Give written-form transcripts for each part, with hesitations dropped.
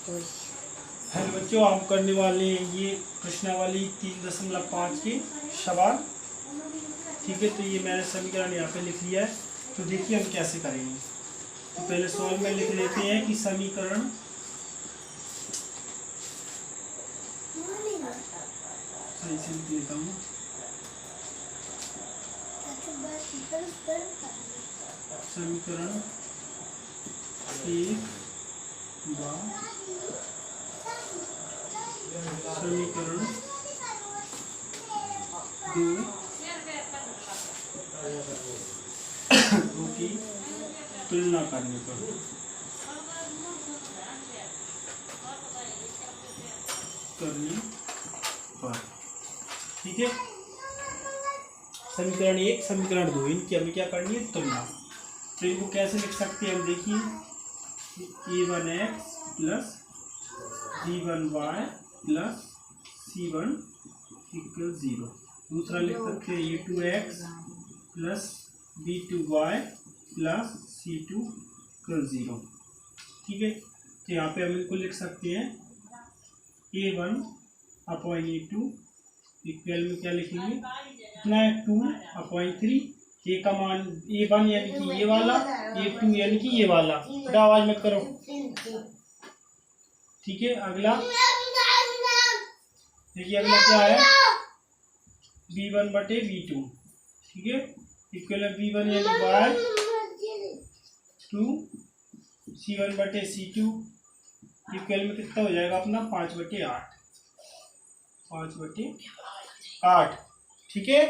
Hello बच्चों, हम करने वाले हैं ये प्रश्नावली 3.5 के सवाल। ठीक है, तो ये मैंने समीकरण यहाँ पे लिख लिया है। तो देखिए हम कैसे करेंगे। तो पहले सवाल में लिख लेते हैं कि समीकरण सही से लिख लेता हूँ। समीकरण 1 व समीकरण 2 की तुलना करने पर ठीक है। समीकरण 1 समीकरण 2 इनकी हमें क्या करनी है, तुलना। तो इनको कैसे लिख सकते हैं हम, देखिए a1x plus b1y plus c1 equal 0। दूसरा लिख सकते हैं a2x plus b2y plus c2 equal 0। ठीक है, तो यहाँ पे हम इनको लिख सकते हैं a1 अपॉन a2 इक्वल में क्या लिखेंगे, इतना है 2/3। ए का मान a1 यानी कि ये वाला, a2 यानी कि ये वाला। बेटा आवाज मत करो। ठीक है, अगला देखिए, अगला क्या है, b1 बटे b2। ठीक है, इक्वल है b1 यानी y 2 c1 बटे c2 इक्वल में कितना हो जाएगा अपना 5/8। 5/8। ठीक है,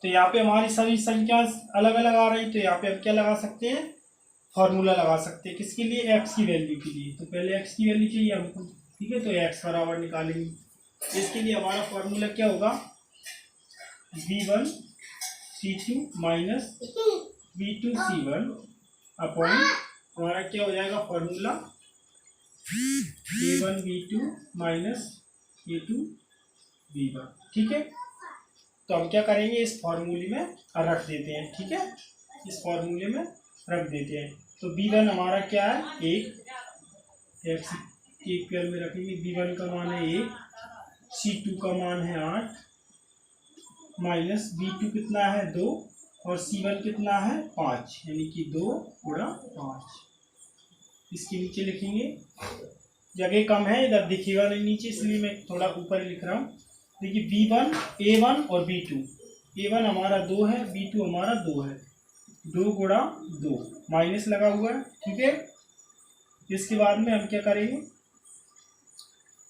तो यहाँ पे हमारी सभी संख्या अलग अलग आ रही, तो यहाँ पे हम क्या लगा सकते हैं, फॉर्मूला लगा सकते हैं। किसके लिए, x की वैल्यू के लिए। तो पहले x की वैल्यू चाहिए हमको। ठीक है, तो x बराबर निकालेंगे। इसके लिए हमारा फॉर्मूला क्या होगा, b1 c2 minus b2 c1 upon हमारा क्या हो जाएगा formula, a1 b2 minus a2 b1। ठीक है, तो हम क्या करेंगे, इस फॉर्मूले में रख देते हैं। ठीक है, इस फॉर्मूले में रख देते हैं। तो b1 हमारा क्या है, 1 x इक्वल में रखेंगे। b1 का मान है 1, c2 का मान है 8 माइनस b2 कितना है 2 और c1 कितना है 5, यानी कि 2 गुणा 5। इसके नीचे लिखेंगे, जगह कम है इधर दिखेगा नहीं नीचे, इसलिए मैं थोड़ा ऊपर लिख रहा हूँ। देखिए b1 a1 और b2, a1 हमारा 2 है, b2 हमारा 2 है, 2 गुणा 2 माइनस लगा हुआ है। ठीक है, इसके बाद में हम क्या करेंगे,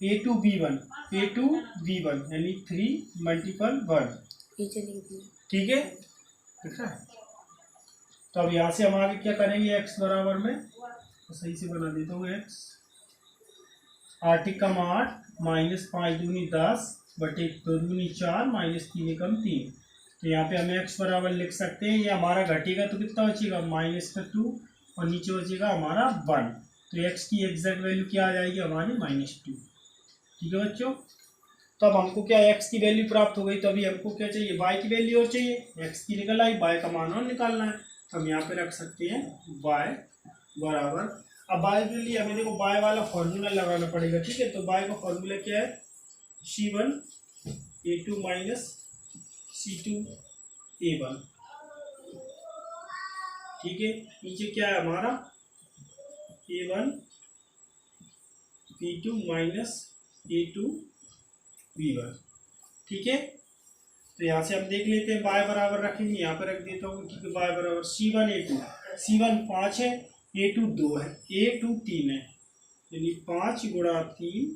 a2 b1 यानी 3 मल्टीपल 1। ठीक है, ठीक है। तो अब यहाँ से हम आगे क्या करेंगे, x बराबर में, तो सही से बना देता हूँ, x 8 एकम 8 माइनस 5 दूनी 10 बटे 2 दूनी 4 माइनस 3 एकम 3। तो यहाँ पे हमें x बराबर लिख सकते हैं, ये हमारा घटेगा तो कितना बचेगा, -2 और नीचे बचेगा हमारा 1। तो x की एग्जैक्ट वैल्यू क्या आ जाएगी हमारी, -2। ठीक है बच्चों, तो अब हमको क्या x की वैल्यू प्राप्त हो गई। तो अभी हमको क्या चाहिए, y की वैल्यू और चाहिए। x की निकल आई, y का मान और निकालना है। तो हम यहाँ पे रख सकते हैं y बराबर, अब y के लिए हमें देखो y वाला फॉर्मूला लगाना पड़ेगा। ठीक है, तो y का फॉर्मूला क्या है, c1 a2 minus c2 a1। ठीक है, नीचे क्या है हमारा, a1 b2 minus a2 b1। ठीक है, तो यहाँ से हम देख लेते हैं, y बराबर रखेंगे, यहाँ पे रख देता हूँ, क्योंकि y बराबर c1 a2, c1 5 है, a2 2 है, a2 3 है, यानी 5 गुणा 3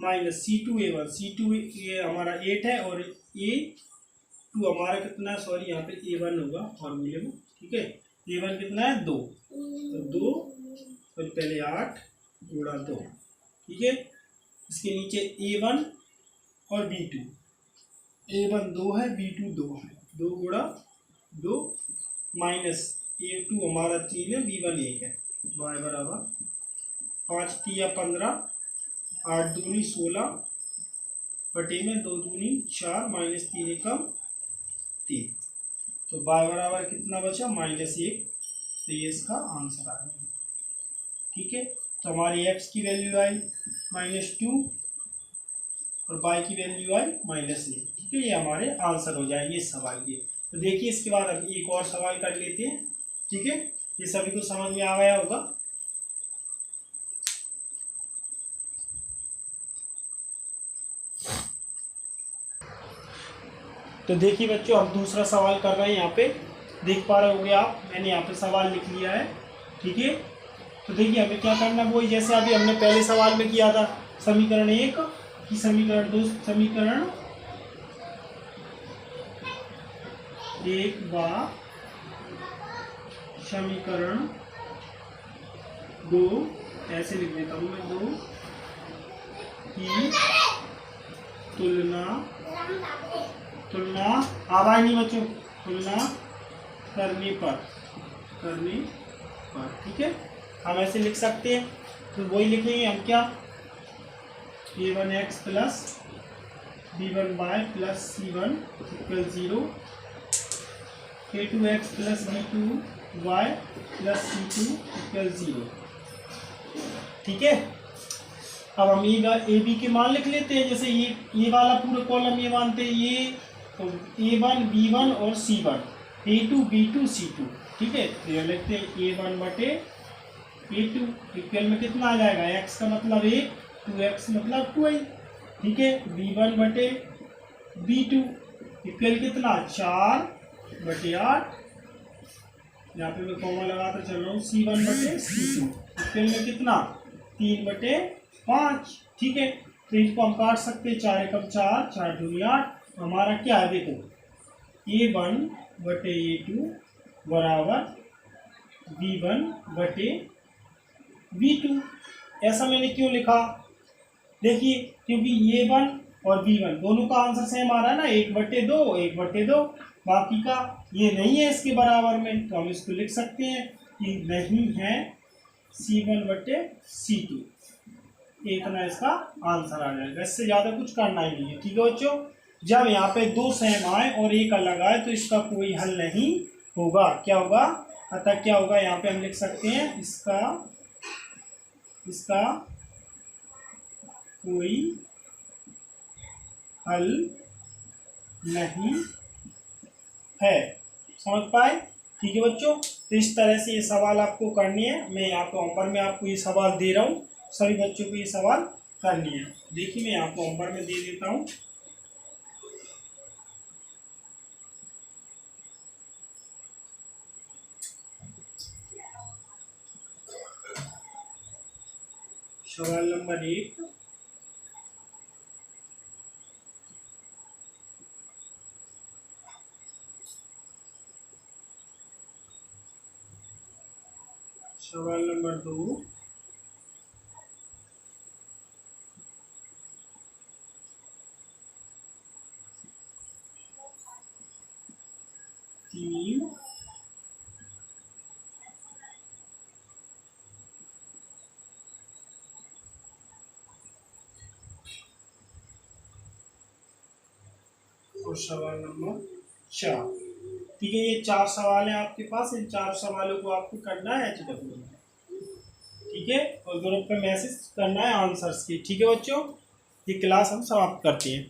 माइनस c2 a1, c2 ये हमारा 8 है और a2 हमारा कितना, सॉरी यहाँ पे a1 होगा फॉर्मूले में। ठीक है, a1 कितना है 2, तो 2 और पहले 8 गुणा 2। ठीक है, इसके नीचे a1 और b2, a1 2 है, b2 2 है, 2 गुणा 2 माइनस a2 हमारा 3 है, b1 1 है। y बराबर 5 तिया 15, 8 दूनी 16 बटे में 2 दूनी 4 माइनस 3 एकम 3। तो y बराबर कितना बचा, -1। तो ये इसका आंसर आ गया। ठीक है, तो हमारी x की वैल्यू आई -2 और y की वैल्यू आई -1। ठीक है, ये हमारे आंसर हो जाएंगे इस सवाल के। तो देखिए इसके बाद अब एक और सवाल कर लेते हैं। ठीक है, ये सभी को समझ में आ गया होगा। तो देखिए बच्चों, अब दूसरा सवाल कर रहे हैं। यहाँ पे देख पा रहे होंगे आप, मैंने यहाँ पे सवाल लिख लिया है। ठीक है, तो देखिए हमें क्या करना है, वही जैसे अभी हमने पहले सवाल में किया था। समीकरण 1 की समीकरण 2 समीकरण 1 व समीकरण 2, ऐसे लिख देता हूँ मैं, 2 की तुलना आवाज नहीं बच्चों, तुलना करने पर। ठीक है, हम ऐसे लिख सकते हैं। तो वही लिखेंगे हम, क्या, a1x plus b1y plus c1 equal 0, a2x plus b2y plus c2 equal 0। ठीक है, अब हम ए बी के मान लिख लेते हैं। जैसे ये वाला पूरा कॉलम ये मानते हैं, ये तो a1 b1 और c1, a2 b2 c2। ठीक है, तो ये लिखते हैं a1 बटे a2 इक्वल में कितना आ जाएगा, x का मतलब 1, 2x मतलब 2y। ठीक है, b1 बटे b2 इक्वल कितना, 4 बटे 8। यहाँ पे मैं कॉमा लगाता चल रहा हूँ, c1 बटे c2 इक्वल में कितना, 3 बटे 5। ठीक है, तो इसको हम काट सकते हैं, 4 एकम 4, 4 दूनी 8। हमारा क्या है, देखो a1 बटे a2 बराबर b1 बटे b2। ऐसा मैंने क्यों लिखा, देखिए क्योंकि a1 और b1 दोनों का आंसर सेम आ रहा है ना, 1/2 1/2, बाकी का ये नहीं है इसके बराबर में, तो हम इसको लिख सकते हैं कि नहीं है c1 बटे c2। इतना इसका आंसर आ जाएगा, इससे ज़्यादा कुछ करना ही नहीं है। ठीक है बच्चों, जब यहाँ पे 2 सेम आए और एक अलग आए तो इसका कोई हल नहीं होगा। क्या होगा, अतः क्या होगा, यहाँ पे हम लिख सकते हैं इसका कोई हल नहीं है। समझ पाए। ठीक है बच्चों, तो इस तरह से ये सवाल आपको करनी है। मैं यहाँ पे होमवर्क में आपको ये सवाल दे रहा हूँ, सभी बच्चों को ये सवाल करनी है। देखिए मैं आपको होमवर्क में दे देता हूँ। सवाल नंबर 1, सवाल नंबर 2, तीन, और सवाल नंबर 4। ठीक है, ये 4 सवाल हैं आपके पास। इन 4 सवालों को आपको करना है HW में। ठीक है, और ग्रुप पे मैसेज करना है आंसर्स की। ठीक है बच्चों, ये क्लास हम समाप्त करते हैं।